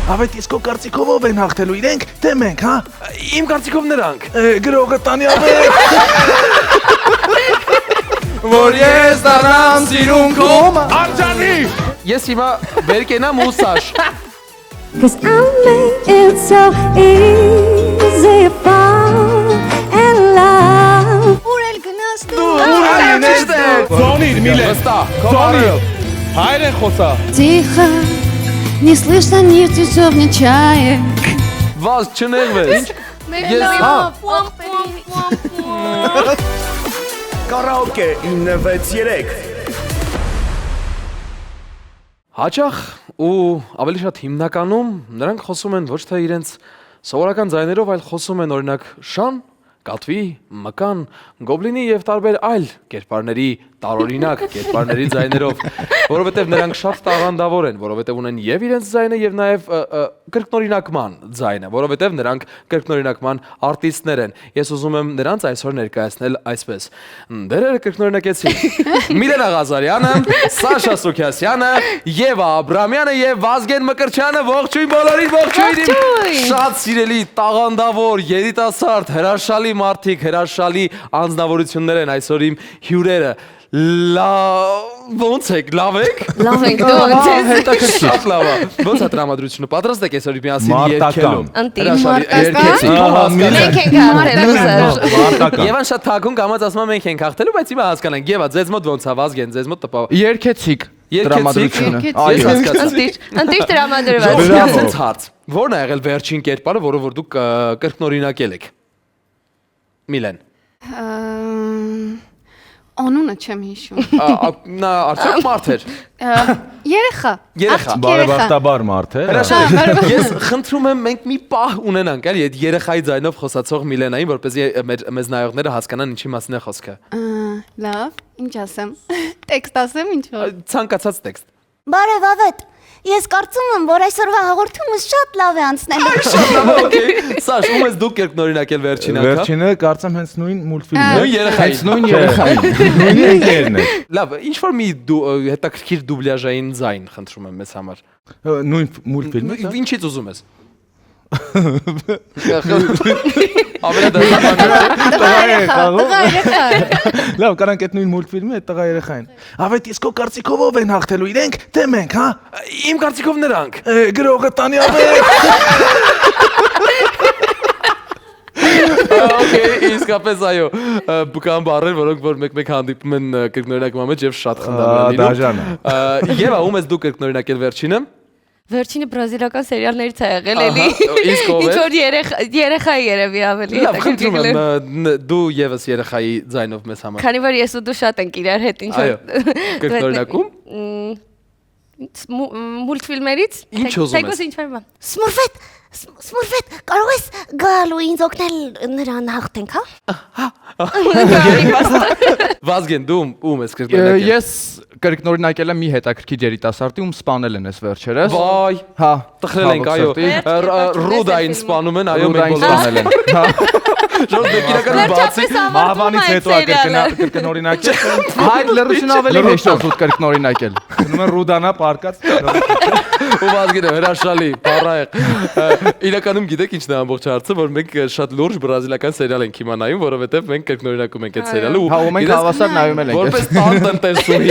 Ավետ իսկ քո կարծիքով ով են հաղթելու իրենք, թե մենք, հա։ Իմ կարծիքով նրանք։ Գրողը տանի ավետ։ Որ ես դառնամ սիրուն քո Արջանի։ Ես հիմա վեր կենամ ու Սաշ։ Cause I make it so easy to fall in love. Ուրել գնաս դու։ Звонит, Милен. Звонит. Հայրեն խոսա։ Тихо, не слышно ни птичьего ни чая. Վազ չներվես։ Կարաոկե 963 Հաճախ ու ավելի շատ հիմնականում նրանք խոսում են ոչ թե իրենց սովորական ձայներով, այլ խոսում են օրինակ շան, կատվի, մկան, գոբլինի եւ տարբեր այլ կերպարների տարօրինակ կերպարների ձայներով, որովհետեւ նրանք շատ տաղանդավոր են, որովհետեւ ունեն եւ իրենց ձայնը եւ նաեւ կրկնօրինակման ձայնը, որովհետեւ նրանք կրկնօրինակման արտիստներ են։ Ես ուզում եմ նրանց այսօր ներկայացնել այսպես։ Դերերը կրկնօրինակեցին Միլենա Ղազարյանը, Սաշա Սուքիասյանը, Եվա Աբրամյանը եւ Վազգեն Մկրտչյանը, ողջույն բոլորին, ողջույն։ Շատ սիրելի տաղանդավոր երիտասարդ հրաշալի մարդիկ, հրաշալի անձնավորություններ են այսօր իմ հյուրերը։ Ոնց եք, լավ եք։ Լավ ենք դու ոնց ես։ Շատ լավ է։ Ոնց է տրամադրությունը։ Պատրաստ եք այսօր միասին երկելու։ Եվան շատ թակուն կամած ասում եմ մենք ենք հաղթելու, բայց հիմա հասկանանք։ Եվա, ձեզ մոտ ոնց է Վազգեն, ձեզ մոտ տպավ։ Երկեցիկ տրամադրությունը։ Ես հասկացա։ Անտիշ տրամադրված։ Ժողովուրդ հարց։ Որն է եղել վերջին կերպարը, որը որ դուք կրկնօրինակել եք։ Միլեն։ Անունը չեմ հիշում։ Նա արդյոք մարդ էր։ Երեխա։ Երեխա։ Բարեբախտաբար մարդ է։ Ես խնդրում եմ մենք մի պահ ունենանք, էլի, այդ երեխայի ձայնով խոսացող Միլենային, որպեսզի մեզ նայողները հասկանան ինչի մասին է խոսքը։ Լավ, ինչ ասեմ։ Տեքստ ասեմ ինչ որ։ Ցանկացած տեքստ։ Բարև ավետ։ Ես կարծում եմ, որ այսօրվա հաղորդումս շատ լավ է անցնելու։ Շատ լավ, օքեյ։ Սաշ, ում ես դուք կրկնօրինակել վերջին անգամ։ Վերջինը կարծեմ հենց նույն մուլտֆիլմն է։ Նույն երեխային։ Հենց նույն երեխային։ Նույն ընկերն է։ Լավ, ինչ որ մի հետաքրքիր դուբլյաժային ձայն խնդրում եմ մեզ համար։ Նույն մուլտֆիլմը։ Ինչից ուզում ես։ Ավելադարձ Լավ, կանանք այդ նույն մուլտֆիլմի այդ տղա երեխային։ Ավետ իսկ քո կարծիքով ով են հաղթելու իրենք, թե մենք, հա։ Իմ կարծիքով նրանք։ Գրողը տանի ավետ։ Okay, իսկապես այո, կան բառեր, որոնք որ մեկ-մեկ հանդիպում են կրկնօրինակման մեջ եւ շատ խնդրում Դաժան է։ Եվա, ում ես դու կրկնօրինակել վերջինը։ Վերջինը բրազիլական սերիալներից է եղել էլի։ Իսկ ով է։ Ինչ որ երեխայի երևի ավելի։ Լավ, խնդրում եմ, դու եւս երեխայի ձայնով մեզ համար։ Քանի որ ես ու դու շատ ենք իրար հետ ինչ որ։ Կրկնօրինակում։ Մուլտֆիլմերից։ Ինչ ուզում ես։ Թեկուզ ինչ որ բան։ Սմուրվետ, կարող ես գալ ու ինձ օգնել նրան հաղթենք, հա։ Վազգեն, դու ում ես կրկնօրինակել։ Ես կրկնօրինակել եմ մի հետաքրքիր երիտասարդի, ում սպանել են այս վերջերս։ Վայ, Հա, տխրել ենք, այո։ Ռուդային սպանում են, այո, մենք սպանել են։ Հա։ Ժողովուրդ երկիրական բացի Մահվանից հետո է կրկնօրինակել։ Հայտ լրություն ավելի հեշտ է զուտ կրկնօրինակել։ Գնում են Ռուդանա պարկած։ ու Վազգենը հրաշալի, բառայեղ։ Իրականում գիտեք ինչն է ամբողջ հարցը, որ մենք շատ լուրջ բրազիլական սերիալ ենք հիմա նայում, որովհետև մենք կրկնօրինակում ենք այդ սերիալը Հա, ու մենք հավասար նայում ենք։ Որպես տանտնտեսուհի,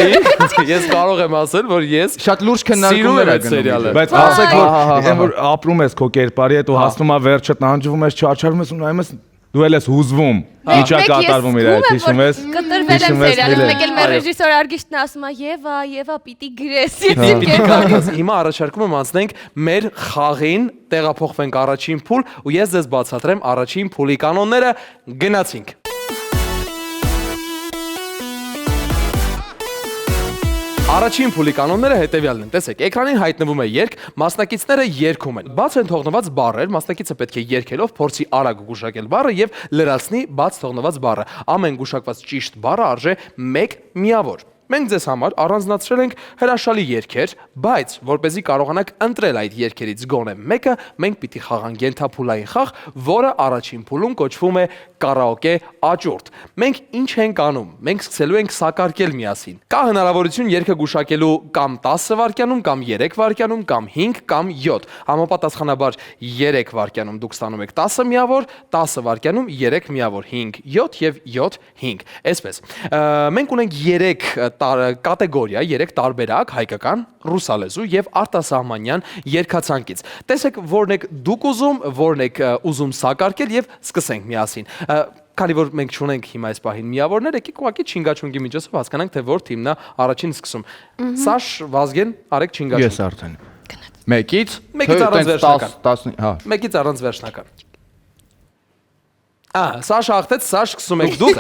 ես կարող եմ ասել, որ ես Շատ լուրջ քննարկումներ է գնում։ Բայց ասեք որ ապրում ես քո կերպարի հետ ու հասնում է վերջը տանջվում ես, չարչարվում ես ու նայում ես դու էլ ես հուզվում։ Ինչա կատարվում իր այդ, հիշում ես։ Կտրվել եմ սերիալում, մեկ էլ մեր ռեժիսոր Արգիշտն ասում է Եվա, պիտի գրես։ Հիմա առաջարկում եմ անցնենք մեր խաղին, տեղափոխվենք առաջին փուլ ու ես ձեզ բացատրեմ առաջին փուլի կանոնները, գնացինք։ Առաջին փուլի կանոնները հետևյալն են։ Տեսեք, էկրանին հայտնվում է երգ, մասնակիցները երգում են։ Բաց են թողնված բառեր, մասնակիցը պետք է երգելով փորձի արագ գուշակել բառը եւ լրացնի բաց թողնված բառը։ Ամեն գուշակված ճիշտ բառը արժե 1 միավոր։ Մենք ձեզ համար առանձնացրել ենք հրաշալի երգեր, բայց որպեսզի կարողանաք ընտրել այդ երգերից գոնե մեկը, մենք պիտի խաղանք ենթափուլային խաղ, որը առաջին փուլում կոչվում է կարաոկե աճուրդ։ Մենք ինչ ենք անում։ Մենք սկսելու ենք սակարկել միասին։ Կա հնարավորություն երգը գուշակելու կամ 10 վայրկյանում, կամ 3 վայրկյանում, կամ 5, կամ 7։ Համապատասխանաբար 3 վայրկյանում դուք ստանում եք 10 միավոր, 10 վայրկյանում 3 միավոր, 5, 7 եւ 7, 5։ Այսպես։ Մենք ունենք 3 կատեգորիա, 3 տարբերակ՝ հայկական, ռուսալեզու եւ արտասահմանյան երգացանկից։ Տեսեք, որն եք դուք ուզում, որն եք ուզում սակարկել եւ սկսենք միասին։ Քանի որ մենք չունենք հիմա այս պահին միավորներ, եկեք ուղղակի չինգաչունգի միջոցով հասկանանք, թե որ թիմն է առաջին սկսում։ Սաշ, Վազգեն, արեք չինգաչունգ։ Ես արդեն։ Մեկից առանց վերջնական։ 10, հա։ Մեկից առանց վերջնական։ Սաշ հաղթեց, Սաշ սկսում եք դուք։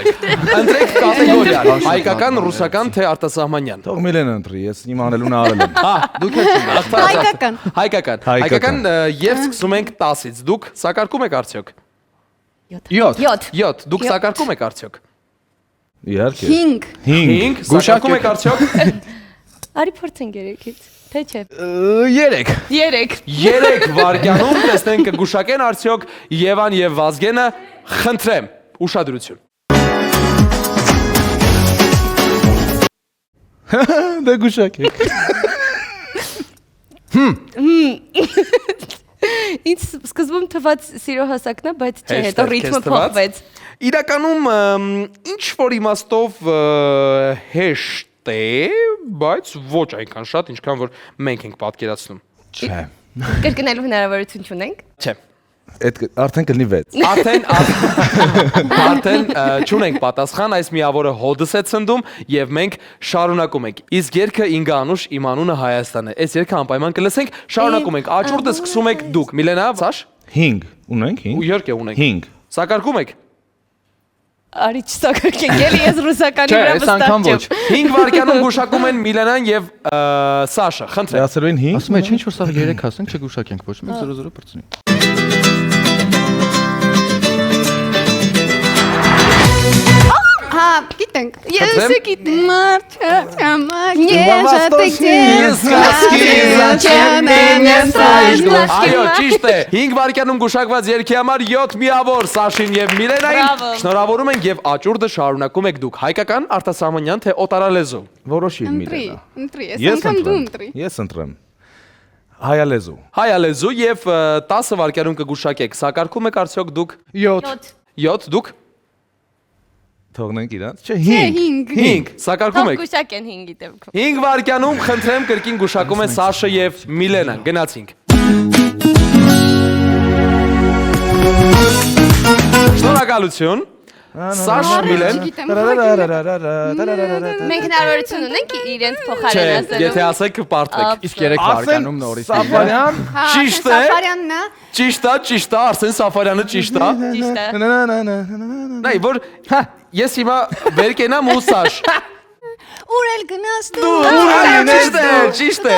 Ընտրեք կատեգորիա՝ հայկական, ռուսական, թե արտասահմանյան։ Թող Միլեն ընտրի, ես իմ անելունը արել եմ։ Դուք եք Հայկական։ Հայկական եւ սկսում ենք 10-ից։ Դուք սակարկում եք արդյոք։ 7 Դուք սակարկում եք արդյոք։ Իհարկե։ 5 5 Սակարկում եք արդյոք։ Արի փորձենք երեքից, թե չէ։ 3 3 վայրկյանում տեսնենք կգուշակեն արդյոք Եվան եւ Վազգենը, խնդրեմ, ուշադրություն։ Դե գուշակեք։ Ինձ սկզբում թվաց սիրո հասակն է, բայց չէ, հետո ռիթմը փոխվեց։ Իրականում ինչ որ իմաստով հեշտ է, բայց ոչ այնքան շատ, ինչքան որ մենք ենք պատկերացնում։ Չէ։ Կրկնելու հնարավորություն չունենք։ Չէ։ Այդ արդեն կլինի 6։ Արդեն չունենք պատասխան, այս միավորը հոդս է ցնդում եւ մենք շարունակում ենք։ Իսկ երգը Ինգանուշ իմ անունը Հայաստան է։ Այս երգը անպայման կլսենք, շարունակում ենք։ Աճուրդը սկսում եք դուք։ Միլենա, Սաշ։ 5 ունենք 5։ Իհարկե ունենք։ 5 Սակարկում եք։ Արի չսակարկենք, էլի ես ռուսականի Չէ, վրա այս անգամ ոչ։ վստահ 5 վայրկյանում գուշակում են Միլենան եւ Սաշը։ Խնդրեմ։ Ասելու են 5։ Ասում եմ, ինչ որ սա 3 ասենք, չգուշակենք ոչ մեկ 0-0 բրցնի։ Հա, գիտենք։ Խնդրեմ։ Ես գիտեմ։ Մարչա, Այո, ճիշտ է։ 5 վայրկյանում գուշակված երգի համար 7 միավոր Սաշին եւ Միլենային։ Շնորհավորում ենք եւ աճուրդը շարունակում եք դուք։ Հայկական, արտասահմանյան, թե օտարալեզու։ Որոշիր Միլենա։ Ընտրի, ես անգամ դու ընտրի։ Ես ընտրեմ։ Հայալեզու։ Հայալեզու եւ 10 վայրկյանում կգուշակեք։ Սակարկում եք արդյոք դուք 7 դուք Թողնենք իրանց։ Չէ, 5։ 5 Սակարկում եք։ Գուշակեն 5-ի դեպքում։ 5 վայրկյանում խնդրեմ կրկին գուշակում է Սաշը եւ Միլենան։ Գնացինք։ Շնորհակալություն։ Սաշ, Միլեն։ Մենք հնարավորություն ունենք իրենց փոխարեն ասելու։ Եթե ասեք պարտվեք։ Իսկ 3 վայրկյանում նորից։ Սաֆարյան։ Ճիշտ է։ Սաֆարյանն է։ Ճիշտ է, Արսեն Սաֆարյանը ճիշտ է։ Ճիշտ է։ Նայ, որ ես հիմա վեր կենամ ու Սաշ։ Ուր էլ գնաս դու։ Ճիշտ է։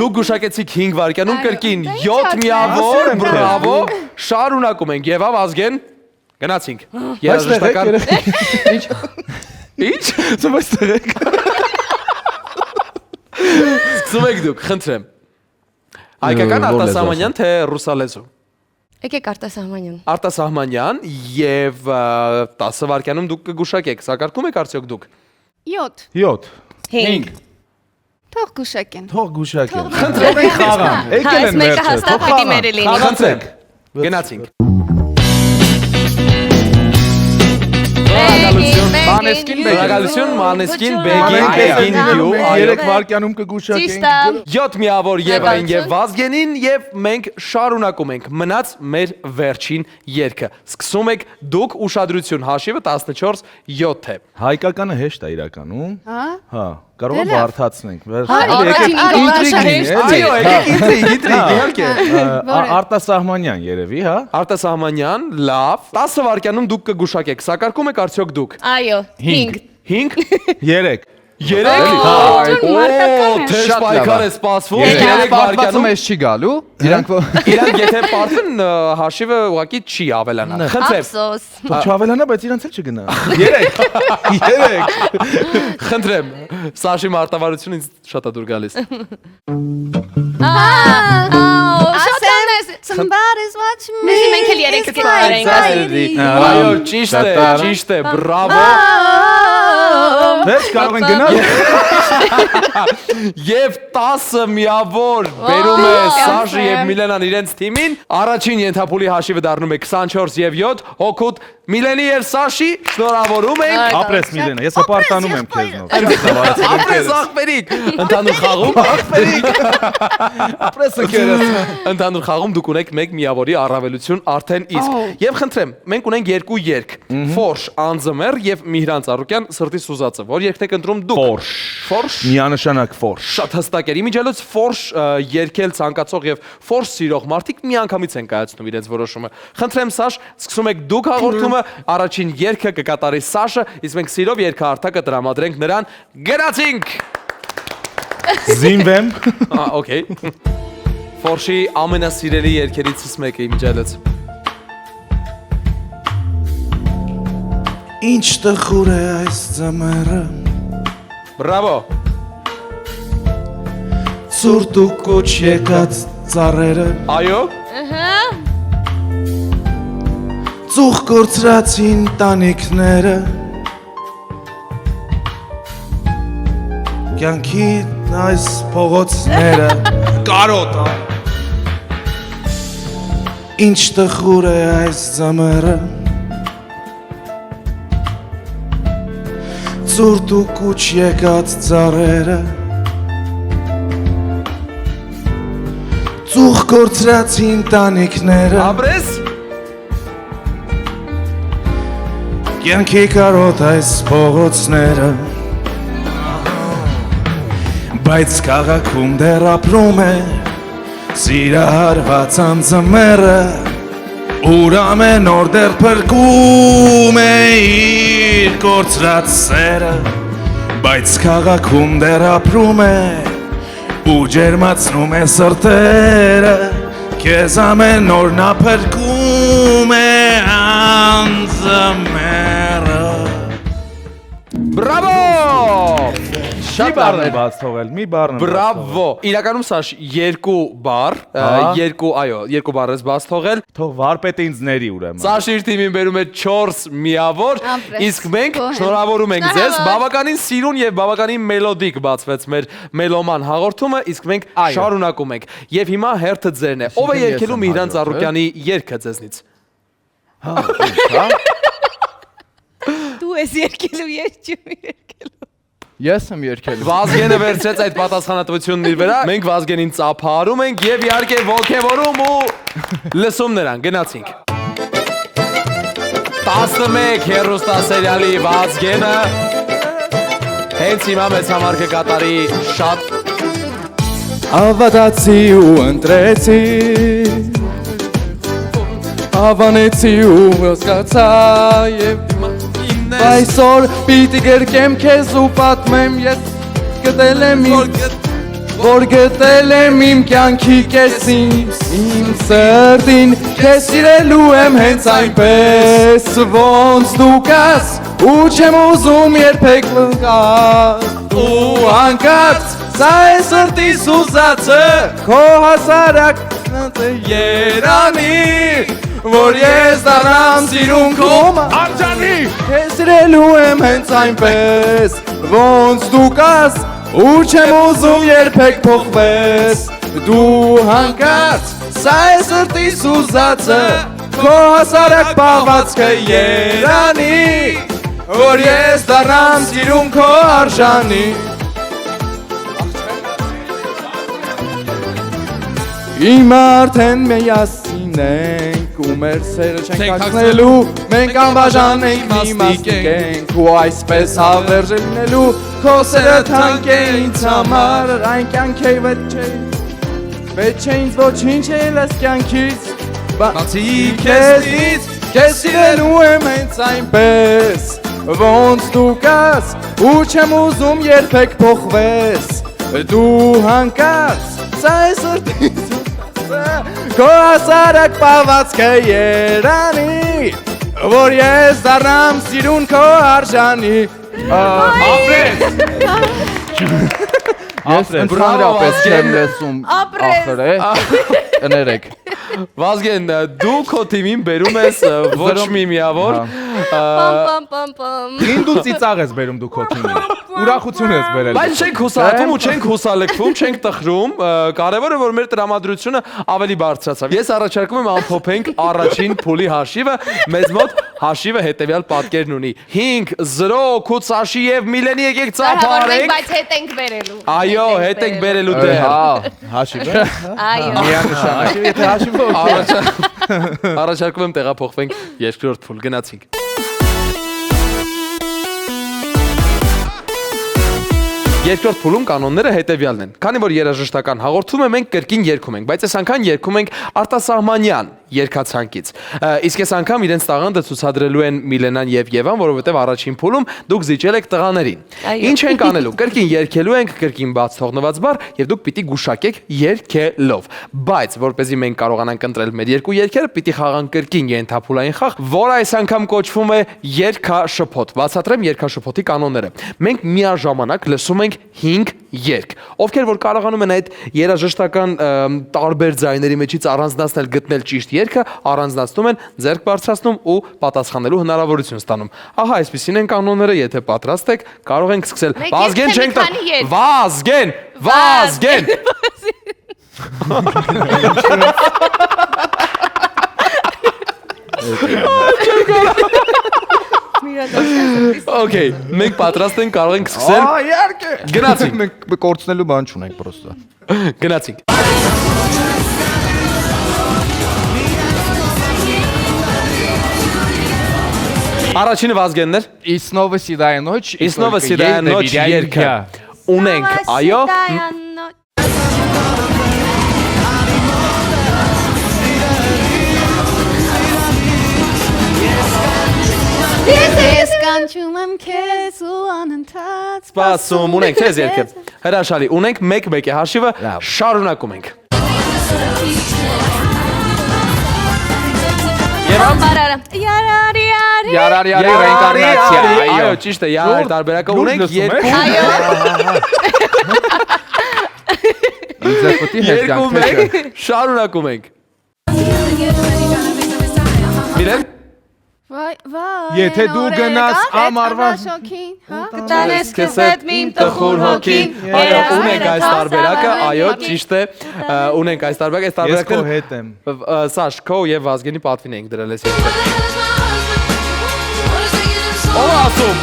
Դուք գուշակեցիք 5 վայրկյանում կրկին 7 միավոր, բրավո։ Շարունակում ենք եւ Վազգեն գնացինք։ Երաժշտական։ Ինչ։ Ծովստեք։ Սկսում եք դուք, խնդրեմ։ Հայկական, արտասահմանյան, թե ռուսալեզու։ Եկեք արտասահմանյան։ Արտասահմանյան եւ 10 վայրկյանում դուք կգուշակեք։ Սակարկում եք արդյոք դուք։ 7 5 Թող գուշակեն։ Թող գուշակեն։ Խնդրեմ խաղան։ Եկել են մեկը վերջը։ հաստատ հայտի մերելին։ Խնդրեք։ Գնացինք։ Շնորհակալություն Մանեսկին, Բեգին, Գյու, 3 վայրկյանում կգուշակենք։ 7 միավոր Եվային եւ Վազգենին եւ մենք շարունակում ենք մնաց մեր վերջին երգը։ Սկսում եք դուք ուշադրություն հաշիվը 14-7 է։ Հայկականը հեշտ է իրականում։ Հա, կարող ենք Դե լավ։ բարթացնենք։ Այո, եկեք իհարկե։ Արտասահմանյան երևի, հա։ Արտասահմանյան, լավ։ 10 վայրկյանում դուք կգուշակեք։ Սակարկում եք արդյոք դուք։ Այո, 5 5 3 Թեժ պայքար է սպասվում։ Երեք վարկյանում էս չի գալու։ Իրանք Իրանք եթե պարտվեն հաշիվը ուղղակի չի ավելանա։ Խնդրեմ։ Ափսոս։ Թող չավելանա, բայց իրանց էլ չգնա։ 3 Խնդրեմ։ Սաշի մարտավարությունը ինձ շատ է դուր գալիս։ Somebody's watching me. Մեզի մենք էլ երեքը կերպարենք ասել։ Այո, ճիշտ է, բրավո։ Դες կարող են գնալ։ Եվ 10 միավոր բերում է Սաշը եւ Միլենան իրենց թիմին։ Առաջին ենթափուլի հաշիվը դառնում է 24 եւ 7 հոգուտ Միլենի եւ Սաշի շնորհավորում ենք։ Ապրես Միլենա, ես հպարտանում եմ քեզնով։ Ապրես աղբերիկ։ Ընդհանուր խաղում Ապրեսը քերս։ Ընդհանուր խաղում դուք ունեք 1 միավորի առավելություն արդեն իսկ։ Եվ խնդրեմ, մենք ունենք 2 երգ՝ Ֆորշ Անձմեր եւ Միհրան Ծառուկյան Սրտի Սուզածը, որ երգն եք ընտրում դուք։ Ֆորշ։ Միանշանակ Ֆորշ։ Շատ հստակ էր։ Իմիջիայլոց Ֆորշ երգել ցանկացող եւ Ֆորշ սիրող մարդիկ միանգամից են կայացնում իրենց որոշումը։ Խնդրեմ Սաշ, սկսում եք դուք հաղորդումը, առաջին երգը կկատարի Սաշը, իսկ մենք սիրով երգահարթակը տրամադրենք նրան։ Գնացինք։ Զինվեմ։ Okay։ Ֆորշի ամենասիրելի երգերիցս մեկը իմիջիայլոց։ Ինչ տխուր է այս ձմեռը Բրավո։ Ցուրտ ու կոչ եկած ծառերը Այո։ Ծուխ կորցրացին տանիքները Կյանքի այս փողոցները Կարոտ Ինչ տխուր է այս ձմեռը Ցուրտ ու կուչ եկած ծառերը Ծուխ կորցրացին տանիքները Ապրես։ Կյանքի կարոտ այս փողոցները Բայց քաղաքում դեռ ապրում է Սիրահարված անձմերը Ուր ամեն օր դեռ փրկում է իր կորցրած սերը Բայց քաղաքում դեռ ապրում է Ու ջերմացնում է սրտերը Քեզ ամեն օր նա փրկում է անձմերը Բրավո։ Շատ բառն է բաց թողել, մի բառն։ Բրավո։ Իրականում Սաշ 2 բառ, 2 բառ ես բաց թողել։ Թող վարպետը ինձ ների ուրեմն։ Սաշ իր թիմին բերում է 4 միավոր, իսկ մենք շնորհավորում ենք ձեզ։ Բավականին սիրուն եւ բավականին մելոդիկ բացվեց մեր մելոման հաղորդումը, իսկ մենք շարունակում ենք։ Եվ հիմա հերթը ձերն է։ Ով է երգելու Միհրան Ծառուկյանի երգը ձեզնից։ Դու ես երկելու, ես չեմ երկելու։ Ես եմ երգել։ Վազգենը վերցրեց այդ պատասխանատվությունն իր վրա։ Մենք Վազգենին ծափահարում ենք եւ իհարկե ողջևորում ու լսում նրան։ Գնացինք։ 11 հեռուստասերիալի Վազգենը հենց հիմա մեծ համար կկատարի շատ Ավադացի ու ընտրեցի Հավանեցի ու հասկացա եւ Այսօր պիտի գրկեմ քեզ ու պատմեմ ես գտել եմ որ գտել եմ իմ կյանքի կեսին իմ սրտին քեզ սիրելու եմ հենց այնպես ոնց դու կաս ու չեմ ուզում երբեք լնկալ ու հանկարծ սա է սրտի սուզածը քո հասարակ երանի որ ես դառնամ սիրուն քո արժանի քեզ սիրելու եմ հենց այնպես ոնց դու կաս ու չեմ ուզում երբեք փոխվես դու հանկարծ սա է սրտի սուզածը քո հասարակ պահվածքը երանի որ ես դառնամ սիրուն քո արժանի Իմ արդեն միասին ենք ու մեր սերը չենք հաշնելու Մենք անբաժան ենք մի մասնիկ ենք ու այսպես հավերժ լինելու Քո սերը թանկ է ինձ համար այն կյանք է վետ չէ ինձ ոչինչ էլ ես կյանքից Բացի քեզնից քեզ սիրելու եմ հենց այնպես ոնց դու կաս ու չեմ ուզում երբեք փոխվես դու հանկարծ ցայս սրտից քո ասարակ պահվածքը երանի որ ես դառնամ սիրուն քո արժանի ապրես ես ընդհանրապես չեմ լսում ախր է կներեք Վազգեն, դու քո թիմին բերում ես ոչ մի միավոր Ին դու ծիծաղ ես բերում դու քո թիմին ուրախություն ես բերել Բայց չենք հուսալքում ու չենք հուսալքվում, չենք տխրում կարևորը որ մեր տրամադրությունը ավելի բարձրացավ Ես առաջարկում եմ ամփոփենք առաջին փուլի հաշիվը մեզ մոտ հաշիվը հետևյալ պատկերն ունի 5-0 Քուցաշի եւ Միլենի եկեք ծափարենք Բայց հետ ենք բերելու Այո, հետ ենք բերելու դեր հաշիվը Այո միանշանակ եթե հաշիվը Առաջարկում եմ տեղափոխվենք երկրորդ փուլ գնացինք Երկրորդ փուլում կանոնները հետևյալն են Քանի որ երաժշտական հաղորդում է մենք կրկին երգում ենք բայց այս անգամ երգում ենք արտասահմանյան երկացանկից Իսկ այս անգամ իրենց տաղանդը ցուցադրելու են Միլենան եւ Եվան որովհետեւ առաջին փուլում դուք զիջել եք տղաներին Ինչ ենք անելու կրկին երգելու ենք կրկին բաց թողնված բառ եւ դուք պիտի գուշակեք երգելով Բայց որպեսզի մենք կարողանանք ընտրել մեր երկու երգերը պիտի խաղանք կրկին ենթափուլային խաղ որ այս անգամ կոչվում է երգաշփոթ Բացատրեմ երգաշփոթի կանոնները Մենք միաժամանակ լսում ենք 5 երգ Ովքեր որ կարողանում են այդ երաժշտական տարբեր ձայների մեջից առանձնացնել գտնել ճիշտ երգը առանձնացնում են ձեռք բարձրացնում ու պատասխանելու հնարավորություն ստանում Ահա այսպեսին են կանոնները եթե պատրաստ եք կարող ենք սկսել Վազգեն չենք Վազգեն Վազգեն Okay, մենք պատրաստ ենք կարող ենք սկսել իհարկե Գնացինք մենք կորցնելու բան չունենք պրոստը Գնացինք Առաջինը Վազգենն էր И снова седая ночь И снова седая ночь երգը Ունենք, այո Ես կանչում եմ քեզ ու անընդհատ Սպասում ունենք քեզ երգը Հրաշալի, ունենք մեկ-մեկ է հաշիվը շարունակում ենք Եվան Yarari reincarnația Այո, ճիշտ է, յարար տարբերակը ունենք երկու մեկ շարունակում ենք Միրեն Եթե դու գնաս ամառվա Կտանես քեզ հետ մին տխուր հոգին Այո, ունենք այս տարբերակը, այո, ճիշտ է Ունենք այս տարբերակը, այս Ես քո տարբերակը հետ եմ Սաշ, քո եւ Վազգենի պատվին ենք դրել ես երկը Ո՞վ ասում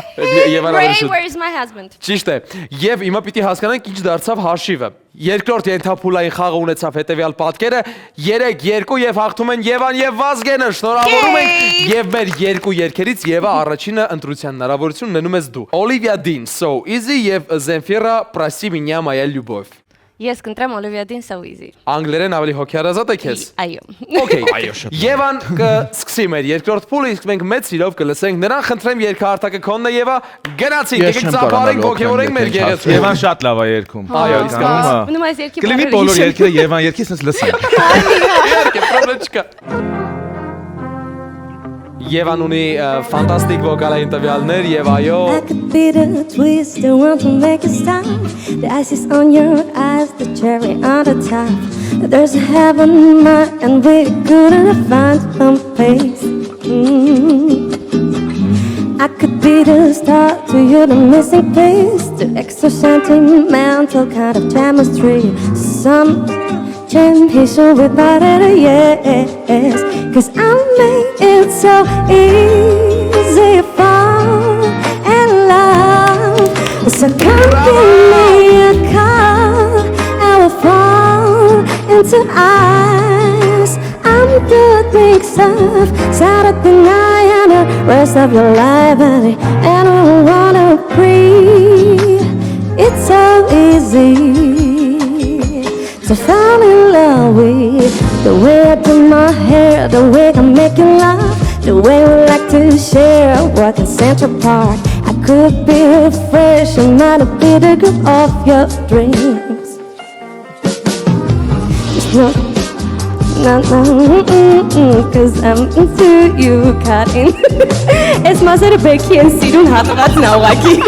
Ray, where is my husband Ճիշտ է Եվ հիմա պիտի հասկանանք ինչ դարձավ հաշիվը Երկրորդ ենթափուլային խաղը ունեցավ հետևյալ պատկերը 3-2 եւ հաղթում են Եվան եւ Վազգենը շնորհավորում ենք եւ մեր երկու երգերից Եվա առաջինը ընտրության հնարավորություն ունենում ես դու Olivia Dean So Easy եւ Zemfira Прости меня моя любовь Ես կընտրեմ Olivia Dean So Easy Անգլերեն ավելի հոգեարազատ եք ես Այո Okay Եվան կսկսի մեր երկրորդ փուլը իսկ մենք մեծ սիրով կլսենք նրան խնդրեմ երգահարտակը քոնն է Եվա գնացինք եկեք ծափարենք ոգևորենք մեր գեղեցիկ Եվան շատ լավ է երգում Այո իսկապես Մնում այս երկի Կլինի բոլոր երգերը Եվան երգի sense լսենք Իհարկե պրոբլեմ չկա Եվան ունի ֆանտաստիկ վոկալային տվյալներ եւ այո I could be the twist, the one to make it stop. The ice is on your eyes, the cherry on the top. There's a heaven, and we're gonna find some place. I could be the star to you, the missing piece, the extra sentimental kind of chemistry. Some championship without it, yes. Cause I made it so easy to fall in love. So come give me a call, I will fall into eyes. I'm the mix of Saturday night and the rest of your life, and I don't wanna breathe. It's so easy to fall in love with the way I do my hair, the way I make you laugh, The way we like to share work in Central Park. I could be fresh and not a bitter group of your dreams. Just no, cause I'm into you, caught in. It's my sort of Becky and Sidun Hatrat now, Waki.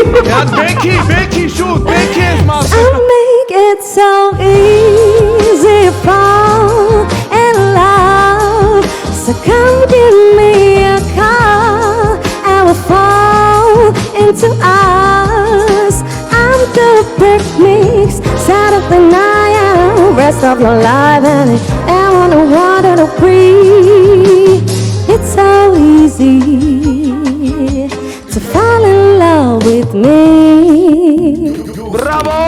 Becky, shoot, Becky is my I'll make it so easy to fall in love. So come give me a call and we'll fall into us. I'm the perfect mix, Saturday night, rest of your life and on the water to breathe. It's so easy to fall in love with me. Բրավո։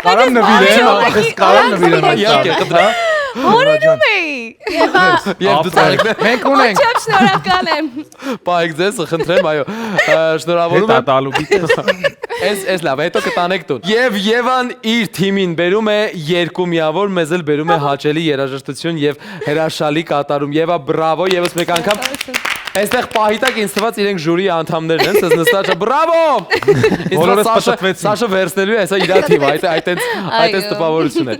Կարամ նվիրեմ, ախես կարամ նվիրեմ այս Իհարկե, կդրա։ Հորինում էի։ Եվ դու ցանեք։ Մենք ունենք։ Ո՞նց շնորհակալ եմ։ Պայք ձեզ, խնդրեմ, այո։ Շնորհավորում եմ։ տալու գիտես։ Էս լավ, հետո կտանեք տուն։ Եվ Եվան իր թիմին բերում է 2 միավոր, մեզ էլ բերում է հաճելի երաժշտություն եւ հրաշալի կատարում։ Եվա, բրավո, եւս մեկ անգամ։ Այստեղ պահիտակ ինձ թվաց իրենք ժյուրի անդամներն են, սենց նստած է, բրավո։ Բոլորս պտտվեցին։ Սաշը վերցնելու է, հեսա իրա թիմ, այդտենց տպավորություն է։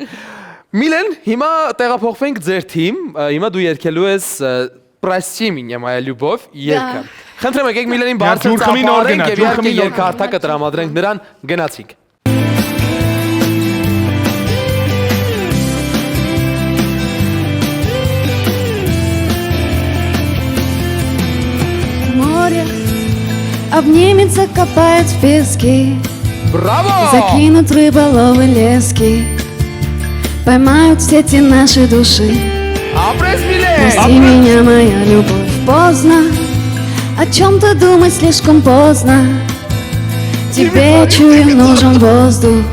Միլեն, հիմա տեղափոխվենք ձեր թիմ, հիմա դու երգելու ես «Прости меня, моя любовь» երգը։ Խնդրեմ եկեք Միլենին բարձր ծափարենք եւ իհարկե երկհարթակը տրամադրենք նրան, գնացինք։ Море обнимется, копает в песке. Браво! Закинут рыболовы лески. Поймают сети нашей души. Ապրես Միլեն! Прости меня, моя любовь, поздно. О чем-то думать слишком поздно. Тебе, чую, нужен воздух.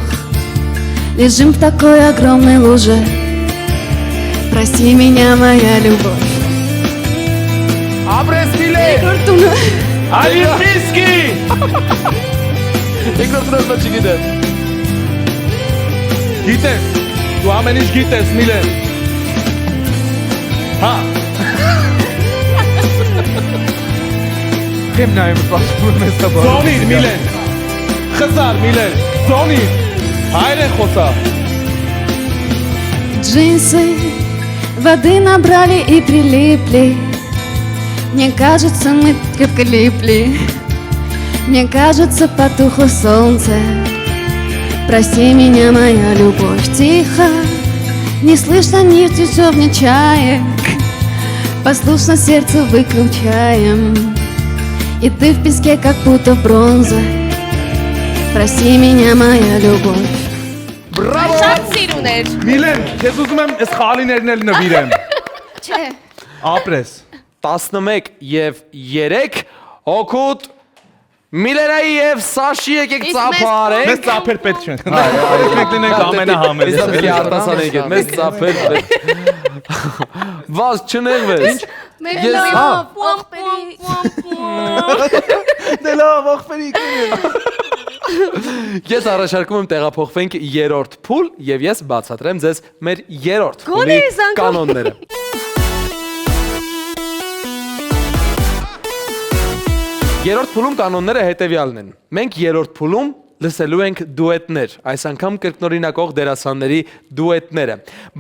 Лежим в такой огромной луже. Прости меня, моя любовь. Ապրես Միլեն! Ալիպիսկի! Երկրորդը չգիտեմ։ Գիտես, դու ամեն ինչ գիտես, Միլեն։ Հա։ Քեմ նայում պատմում ես ապա։ Զոնիր Միլեն։ Խզար Միլեն, զոնիր։ Հայրեն խոսա։ Джинсы воды набрали и прилипли. Мне кажется, мы крепко липли. Мне кажется, потухло солнце. Прости меня, моя любовь, тихо. Не слышно ни часов, ни чаек. Послушно сердце выключаем. И ты в песке, как будто бронза. Прости меня, моя любовь. Բրավո! Շատ սիրուն էր։ Միլեն, ես ուզում եմ այս խալիներն էլ նվիրեմ։ Չէ։ Ապրես։ 11 եւ 3 հոգուտ Միլենայի եւ Սաշի եկեք ծափարենք։ Մեզ ծափեր պետք չեն։ Մենք լինենք ամենահամերը։ Իսկ դե արտասան եկեք, մեզ ծափեր պետք։ Վազ չնեղվես։ Դե լավ, ախպերիկ։ Ես առաջարկում եմ տեղափոխվենք 3-րդ փուլ եւ ես բացատրեմ ձեզ մեր 3-րդ փուլի Գոնե զանգում։ կանոնները։ Երրորդ փուլում կանոնները հետևյալն են։ Մենք երրորդ փուլում լսելու ենք դուետներ, այս անգամ կրկնօրինակող դերասանների դուետները։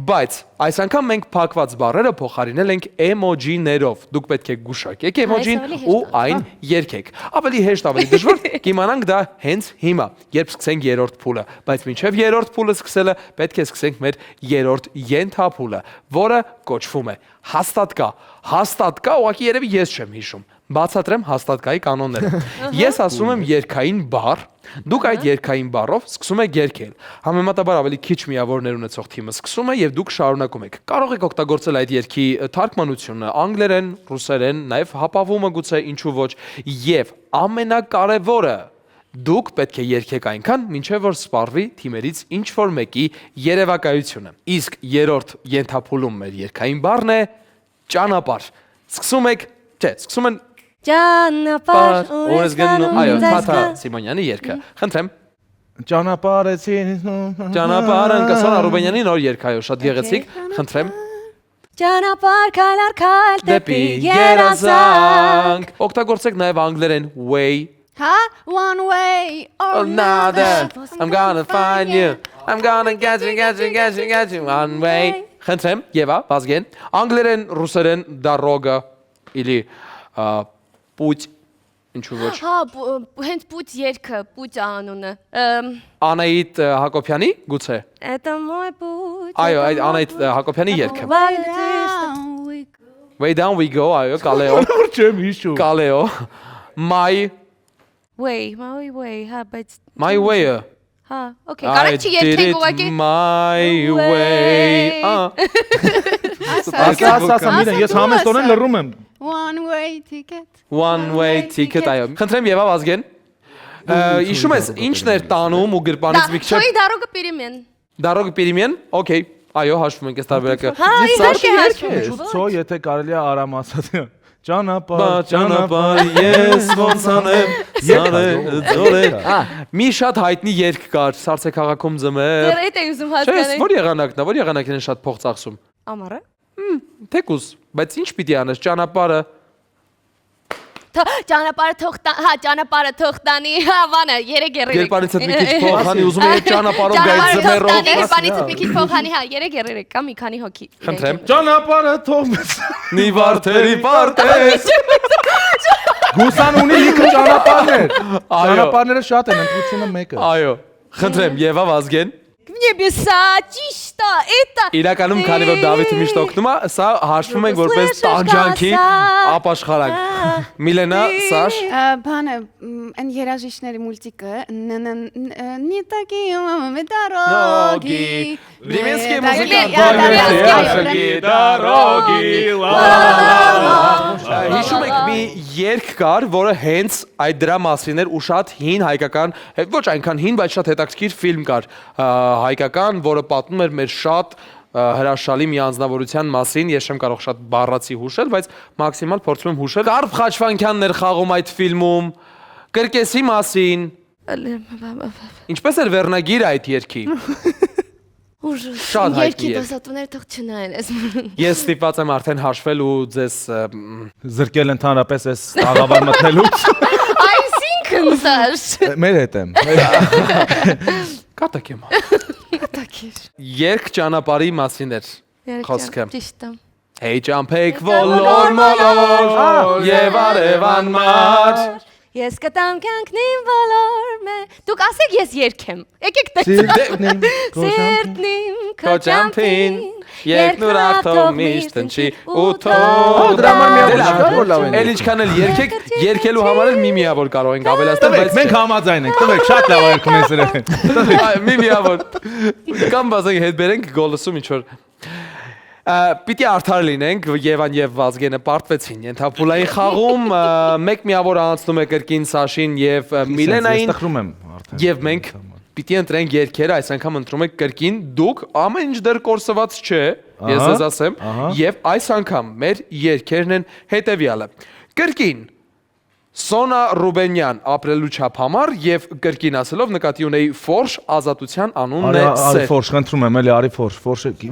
Բայց այս անգամ մենք փակված բառերը փոխարինել ենք էմոջիներով։ Դուք պետք է գուշակեք էմոջին ու այն երգեք։ Ավելի հեշտ, ավելի դժվար կիմանանք դա հենց հիմա, երբ սկսենք երրորդ փուլը, բայց մինչև երրորդ փուլը սկսելը պետք է սկսենք մեր երրորդ ենթափուլը, որը կոչվում է հաստատ կա։ Հաստատ կա, ուղղակի երևի ես չեմ հիշում։ Բացատրեմ հաստատ կայի կանոնները։ Ես ասում եմ երգային բառ, դուք այդ երգային բառով սկսում եք երգել։ Համեմատաբար ավելի քիչ միավորներ ունեցող թիմը սկսում է եւ դուք շարունակում եք։ Կարող եք օգտագործել այդ երգի թարգմանությունը անգլերեն, ռուսերեն, նաեւ հապավումը գուցե ինչու ոչ։ Եվ ամենակարևորը դուք պետք է երգեք այնքան, մինչև որ սպառվի թիմերից ինչ որ մեկի երևակայությունը։ Իսկ երրորդ ենթափուլում մեր երգային բառն է ճանապարհ։ Սկսում եք, չէ, սկսում են Ճանապարհ Օրես գնում, այո, Թաթա Սիմոնյանի երգը։ Խնդրեմ։ Ճանապարհեցին։ Ճանապարհը Անկասան Արուբենյանի նոր երգ, այո, շատ գեղեցիկ։ Խնդրեմ։ Ճանապարհ քայլար քայլ Դեպի երազանք Օգտագործեք նաև անգլերեն way Հա, one way or another I'm gonna find you I'm gonna get you one way Խնդրեմ, Եվա, Վազգեն Անգլերեն, ռուսերեն, դարոգը Իլի պուտ Ինչու ոչ Հա, հենց պուտ երկը, պուտ անունը Անայիտ Հակոբյանի, գուցե Это мой путь Այո, Անայիտ Հակոբյանի երկը way down we go. Way down we go, այո, կալեո Չեմ հիշում Կալեո My my way, հա, բայց My way-ը Հա, okay, կարաք չի երկենք ուղղակի My way Ասա միրեն, ես համեստորեն լռում եմ One way ticket. One way ticket, այո Խնդրեմ Եվա Վազգեն Իշում ես, ինչն էր տանում ու գրպանից մի քիչ Թոյի դարոգը պիրիմեն Դարոգը պիրիմեն, okay Այո, հաշվում ենք այս տարբերակը Հա, իհարկե հաշվում Շուտ ցո, եթե կարելի է արամ ասած Ճանապարհ ես ոնց անեմ Սարե ձորե Մի շատ հայտնի երգ կար Սարսե քաղաքում ձմեր Դեռ էդ է ուզում Չէ, հասկանալ որ եղանակն է, որ եղանակն են շատ փող ծախսում Ամառը Թեկուզ, բայց ինչ պիտի անես ճանապարհը Ճանապարհը թող հա ճանապարհը թող տանի հա բանը երեք երեք Գերպանից մի քիչ փող հանի ուզում եմ ճանապարհով գայց ձմերով Գերպանից մի քիչ փող հանի հա երեք երեք կա մի քանի հոգի Խնդրեմ Ճանապարհը թող մեզ Նի վարդերի պարտես Գուսան ունի լիքը ճանապարհներ Ճանապարհները շատ են, ընտրությունը մեկը Այո, խնդրեմ Եվա Վազգեն Мне беса, ճիշտ է, էտա Իրականում քանի որ Դավիթը միշտ օգնում է, սա հաշվում ենք որպես տանջանքի ապաշխարակ։ Միլենա, Սաշ, Բանը, այն երաժիշտների մուլտիկը, не такие мы дороги. Բրիմենսկի Հիշում եք մի երգ կար, որը հենց այդ դրա մասին էր ու շատ հին հայկական, ոչ այնքան հին, բայց շատ հետաքրքիր ֆիլմ կար հայկական, որը պատմում էր մեր շատ հրաշալի մի անձնավորության մասին, ես չեմ կարող շատ բառացի հուշել, բայց մաքսիմալ փորձում եմ հուշել։ Կարփ Խաչվանքյանն էր խաղում այդ ֆիլմում, կրկեսի մասին։ Ինչպես էր վերնագիրը այդ երգի։ Շատ հայտնի երգի դասատուները թող չնայեն ես Ես ստիպված եմ արդեն հաշվել ու ձեզ Զրկել ընդհանրապես այս աղավար մտնելուց Այսինքն Սաշ Մեր հետ եմ Կատակ եմ Կատակիր Երգ ճանապարհի մասին էր խոսքը Ճիշտ է Հեյ ճամփեք ոլոր մոլոր եւ արևան մար Ես կտամ կյանքնին բոլոր Դուք ասեք ես երգեմ Եկեք տեսա Սիրտնիմ քո ճամփին Երկնուր աղթով միշտ ընչի ու թող Դրա համար միավոր լավ են Էլ ինչքան էլ երգեք Երգելու համար էլ մի միավոր կարող ենք ավելացնել Բայց մենք համաձայն ենք Տվեք շատ լավ երգում են սրեն Մի միավոր Կամ բազենք հետ բերենք գոլսում ինչ-որ Պիտի արդար լինենք Եվան եւ Վազգենը պարտվեցին Ենթափուլային խաղում մեկ միավոր անցնում է կրկին Սաշին եւ Միլենային Եվ մենք պիտի ընտրենք երգերը Այս անգամ ընտրում ենք կրկին Դուք ամեն ինչ դեռ կորսված չէ Ես ձեզ ասեմ Եվ այս անգամ մեր երգերն են հետեւյալը Կրկին Սոնա Ռուբենյան ապրելու չափ համար եւ կրկին ասելով նկատի ունեի Ֆորշ ազատության անունն է Արի Ֆորշ խնդրում եմ էլի Արի Ֆորշ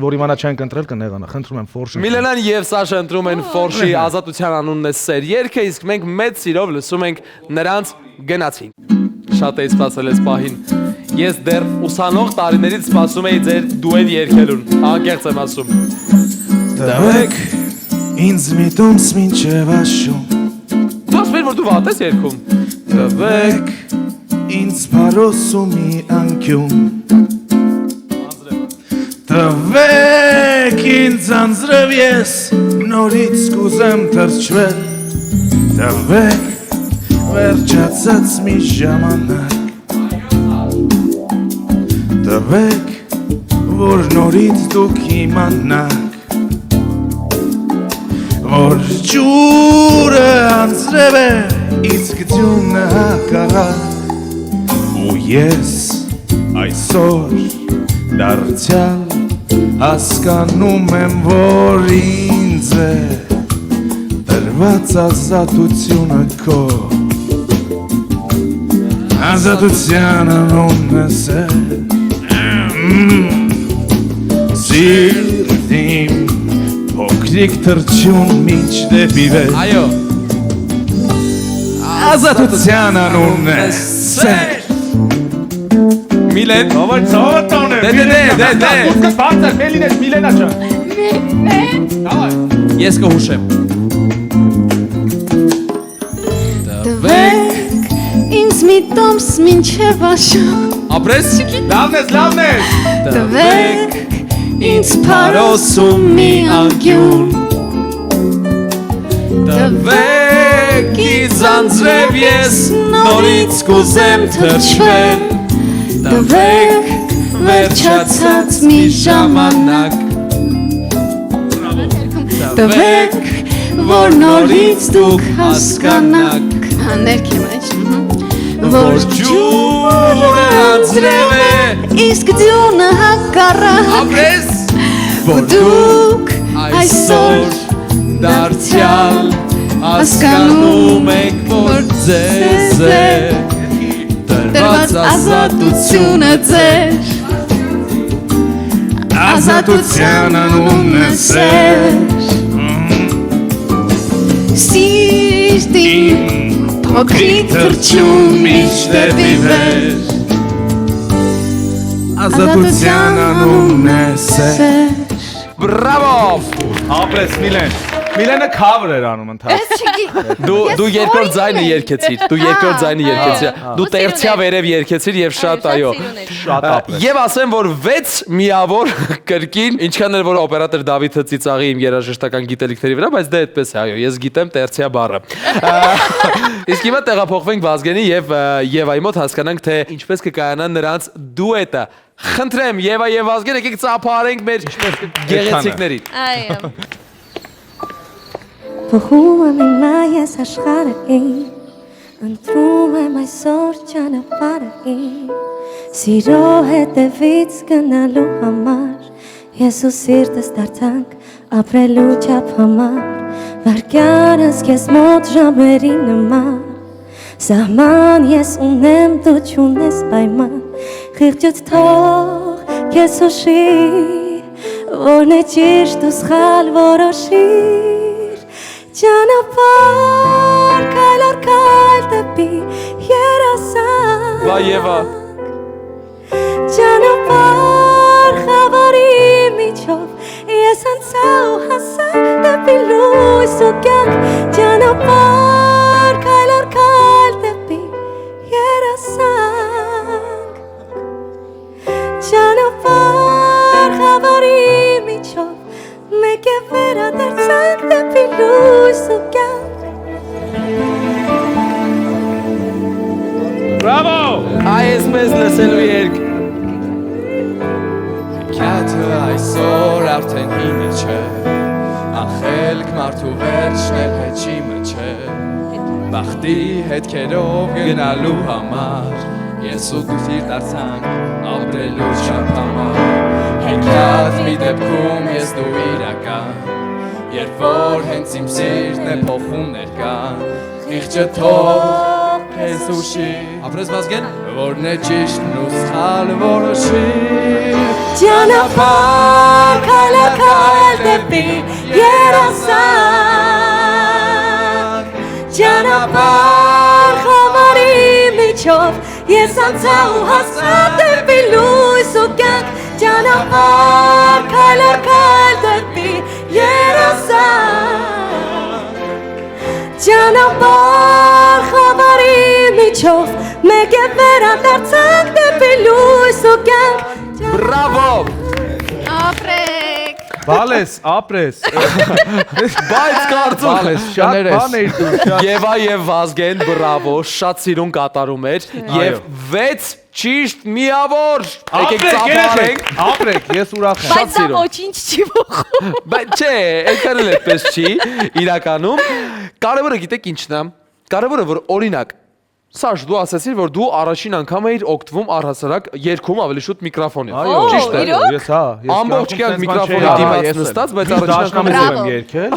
որ իմանա չենք ընտրել կնեղանա խնդրում եմ Ֆորշ Միլենան եւ Սաշը ընտրում են Ֆորշի ազատության անունն է սեր երգը իսկ մենք մեծ սիրով լսում ենք նրանց գնացին Շատ էի սպասել այս պահին Ես դեռ ուսանող տարիներից սպասում էի ձեր դուետ երգելուն անկեղծ եմ ասում Տվեք ինձ միտումս մինչև աշուն Ասում որ դու վատ ես երգում Տվեք ինձ բարոսումի անկյուն Տվեք ինձ անձրև ես նորից կուզեմ թրջվել Տվեք վերջացած մի ժամանակ Տվեք որ նորից դուք իմանաք Որ ջուրը անձրև է, իսկ ձյունը հակառակ Ու ես այսօր դարձյալ հասկանում եմ, որ ինձ է տրված ազատությունը քո Ազատության անունն է սեր Սիրտիմ փոքր փոքրիկ թրջուն մինչև իվեր Այո Ազատության անունն է սեր Միլեն Ծավալտան է դե Բարձր Մելինես Միլենա ջան Ես կհուշեմ Տվեք ինձ մի տոմս մինչև աշուն Ապրես Լավն ես Տվեք ինձ փարոսում մի անկյուն Տվեք ինձ անձրև ես նորից կուզեմ թրջվել Տվեք վերջացած մի ժամանակ Տվեք որ նորից դուք հասկանաք Ներքեմ մեջ Որ ջուրը անձրև է Իսկ դյունը հակառակ Ապրես Որ դուք այսօր դարձյալ հասկանում եք որ ձեզ է Տրված ազատությունը ձեր Ազատության անունն է սեր Սիրտին փոքրիկ թրջուն մինչև իվեր Ազատության անունն է սեր Բրավո Ապրես Միլեն Միլենը cover էր անում ընդհանրապես Դու երկրորդ ձայնը երգեցիր, դու տերցիա վերև երգեցիր եւ շատ այո։ Շատ ապրես Եվ ասեմ, որ 6 միավոր կրկին, ինչքան էլ որ օպերատոր Դավիթը ծիծաղի իմ երաժշտական գիտելիքների վրա, բայց դե այդպես է, այո, ես գիտեմ տերցիա բառը։ Իսկ հիմա տեղափոխվենք Վազգենի եւ Եվայի մոտ հասկանանք, թե ինչպես կկայանա նրանց դուետը։ Խնդրեմ, Եվա եւ Վազգեն, եկեք ծափարենք մեր գեղեցիկներին։ Այո Փոխում եմ հիմա ես աշխարհը իմ Ընտրում եմ այսօր ճանապարհը իմ Սիրո հետևից գնալու համար Ես ու սիրտս դարձանք ապրելու չափ համար Վարկյանս քեզ մոտ ժամերի նման Սահման ես ունեմ դու չունես պայման Խիղճդ թող քեզ հուշի Որն է ճիշտ ու սխալ որոշիր Ճանապարհ քայլ առ քայլ դեպի երազանք Վայ Եվա Ճանապարհ խավարի միջով ես անցա ու հասա դեպի լույս ու կյանք Ճանապարհ քայլ առ քայլ դեպի երազանք Ճանապարհ խավարի միջով մեկ է վերադարձանք դեպի լույս ու կյանք Բրավո Այս մեզ լսելու երգ Քյաթը այսօր արդեն հինը չէ Անխելք մարդու վերջն էլ հեչիմը չէ Բախտի հետքերով գնալու համար Ես ու դու սիր դարձանք ապրելու չափ համար Հենքյաթ մի դեպքում ես դու իրական Երբ որ հենց իմ սիրտն է փոխում ներկան Խիղճը թող քեզ ուշի Ապրես Վազգեն Որն է ճիշտն ու սխալ որոշիր Ճանապարհ քայլ առ քայլ դեպի երազանք Ճանապարհ խավարի միջով ես անցա ու հասա դեպի լույս ու կյանք Ճանապարհ քայլ առ քայլ դեպի երազանք Ճանապարհ խավարի միջով մեկ է վերադարձանք դեպի լույս ու կյանք Բրավո Ապրեք Բալես ապրես Բայց կարծում Բալես շատ բան էր դու Եվա եւ Վազգեն բրավո շատ սիրուն կատարում էր եւ 6 ճիշտ միավոր եկեք ծափարենք Ապրեք ես ուրախ եմ Բայց դա ոչինչ չի փոխում Բայց չէ այնքան էլ այդպես չի իրականում կարևորը գիտեք ինչն է կարևորը որ օրինակ Սաշ, դու ասացիր, որ դու առաջին անգամ էիր օգտվում առհասարակ երգում ավելի շուտ միկրոֆոնից։ Ճիշտ է։ Ես հա, ամբողջ կյանք միկրոֆոնի դիմաց նստած, բայց առաջին անգամ եմ երգել։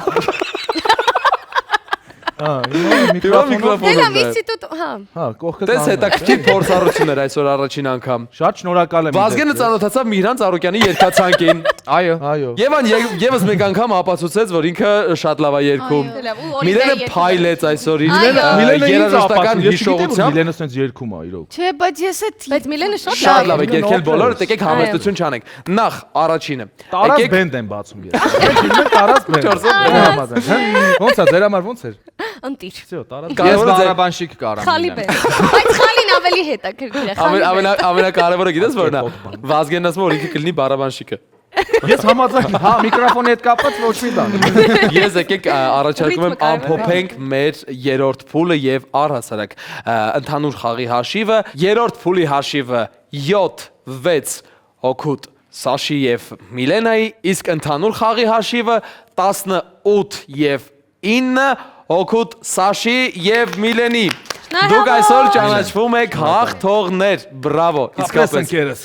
Միկրոֆոնը։ Դելամ ինստիտուտ, հա։ Հա, կողքը։ Դες հետաքրքիր փորձառություններ այսօր առաջին անգամ։ Շատ շնորհակալ եմ։ Վազգենը ծանոթացավ Միհրան Ծառուկյանի երգացանկին։ Այո։ Եվան եւս մեկ անգամ ապացուցեց, որ ինքը շատ լավ է երգում։ Միլենը փայլեց այսօր իր երաժշտական հիշողությամբ։ Միլենը sense երգում է իրոք։ Չէ, բայց ես այդ Բայց Միլենը Շատ լավ է երգել բոլորը, եկեք համեստություն չանենք։ Նախ առաջինը։ Տարած բենդ եմ բացում ես։ Տարած բենդ։ Ոնց է ձեր համար ոնց էր։ ընտիր։ Всё, տարած։ Ես բարաբանշիկ կարամ։ Խալի բեն։ Բայց խալին ավելի հետաքրքիր է։ Ամենակարևորը գիտես որն է։ Վազգենն ասում որ ինքը կլինի բարաբանշիկը։ Ես համաձայն, հա, միկրոֆոնի հետ կապված ոչ մի բան։ Ես եկեք առաջարկում եմ ամփոփենք մեր երրորդ փուլը եւ առհասարակ ընդհանուր խաղի հաշիվը։ Երրորդ փուլի հաշիվը 7-6 հոգուտ Սաշի եւ Միլենայի, իսկ ընդհանուր խաղի հաշիվը 18 եւ 9 հոգուտ Սաշի եւ Միլենի։ Դուք այսօր ճանաչվում եք հաղթողներ, բրավո, իսկապես ընկերս։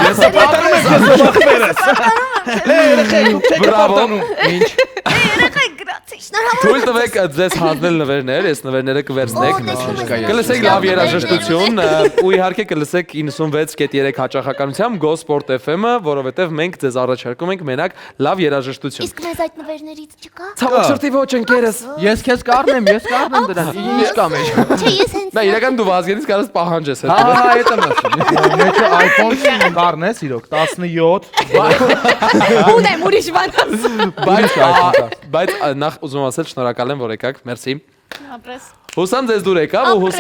Ես պատանում եմ քեզ ողջերս։ Բրավո։ Ինչ։ Թույլ տվեք ձեզ հանձնել նվերներ, այս նվերները կվերցնեք։ Կլսեք լավ երաժշտություն ու իհարկե կլսեք 96.3 հաճախականությամբ Go Sport FM-ը, որովհետև մենք ձեզ առաջարկում ենք մենակ լավ երաժշտություն։ Իսկ մեզ այդ նվերներից չկա։ Ցավոք սրտի ոչ ընկերս։ Ես քեզ կառնեմ դրան։ Ինչ կա մեջ։ Չէ, ես հենց։ Նա իրական դու Վազգենից կարաս պահանջես հետ։ Հա, այդ եմ ասում։ Մեջը iPhone կառնես իրոք 17։ Ունեմ ուրիշ բան։ Բայց նախ ուզում եմ ասել շնորհակալ եմ որ եկաք, մերսի։ Ապրես։ Հուսամ ձեզ դուր եկավ ու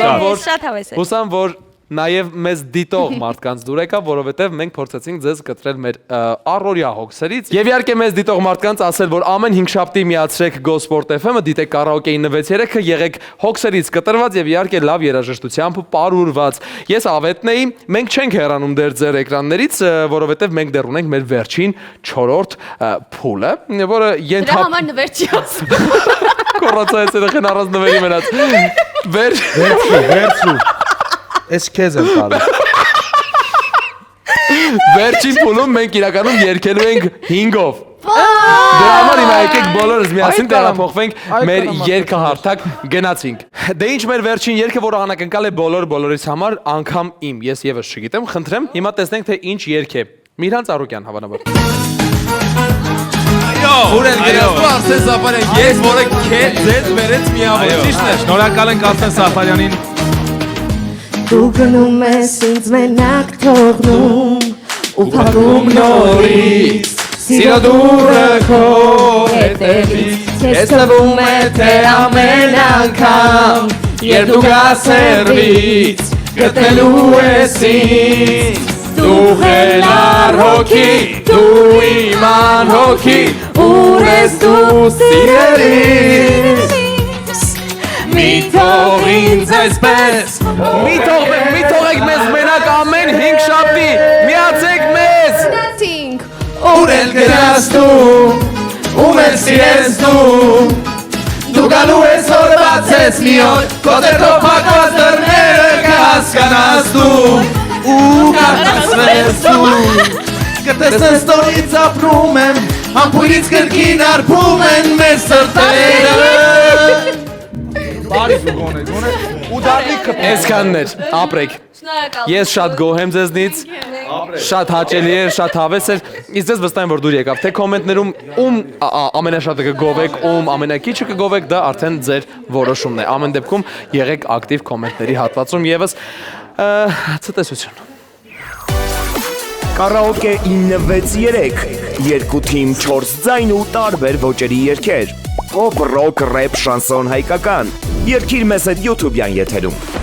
Շատ հավես է։ հուսամ որ նաև մեզ դիտող մարդկանց դուր եկավ, որովհետև մենք փորձեցինք ձեզ կտրել մեր առօրյա հոգսերից։ Եվ իհարկե մեզ դիտող մարդկանց ասել, որ ամեն 5 շաբթի միացրեք Go Sport FM-ը, դիտեք կարաոկեի 963-ը, եղեք հոգսերից կտրված եւ իհարկե լավ երաժշտությամբ պարուրված։ Ես Ավետն էի, մենք չենք հեռանում դեռ ձեր էկրաններից, որովհետև մենք դեռ ունենք մեր վերջին 4-րդ փուլը, որը Դրա համար նվեր չի ասում։ կորացա ես երախեն առանց նվերի մնաց։ Վերցու։ Ես քեզ եմ տալիս։ Վերջին փուլում մենք իրականում երգելու ենք 5-ով։ Դրա համար հիմա եկեք բոլորս միասին տեղափոխվենք մեր երգահարթակ գնացինք։ Դե ինչ մեր վերջին երգը, որը անակնկալ է բոլորիս համար, անգամ իմ, ես եւս չգիտեմ, խնդրեմ, հիմա տեսնենք թե ինչ երգ է։ Միհրան Ծառուկյան հավանաբար։ Ուրեն գրասու Արսեն Սաֆարյան, ես որը ձեզ վերեց միավոր, ճիշտ է։ Շնորհակալ ենք Արսեն Սաֆարյանին։ Դու գնում ես ինձ մենակ թողնում ու փակում նորից Սիրո դուրը քո հետևից Ես թվում է թե ամեն անգամ Երբ դու գաս հեռվից Գտնելու ես ինձ Դու խելար հոգի Դու իմ անհոգի Ուր ես դու սիրելիս Մի թող ինձ այսպես Մի թողեք մեզ մենակ ամեն 5 շաբթի, միացեք մեզ։ Ուր էլ գնաս դու, ում էլ սիրես դու Դու գալու ես որ բացես մի օր, քո ձեռքով փակված դռները կհասկանաս դու Ու կարտասվես դու Կտեսնես նորից ապրում եմ, ամփոյից կրկին արբում են մեր սրտերը Բարի զուգոն է, ու դարի կպ։ Այսքանն էր, ապրեք։ Ես շատ գոհ եմ ձեզնից, շատ հաճելի էր, շատ հավես էր, իսկ ձեզ վստահ եմ որ դուր եկավ, թե կոմենտներում ում ամենաշատը կգովեք, ում ամենակիչը կգովեք, դա արդեն ձեր որոշումն է։ Ամեն դեպքում եղեք ակտիվ կոմենտների հատվածում եւս ցտեսություն։ Կարաոկե 963, երկու թիմ 4 ձայն ու տարբեր ոճերի երգեր։ Pop, rock, rap, շանսոն հայկական։ Երգիր մեզ հետ YouTube-յան եթերում։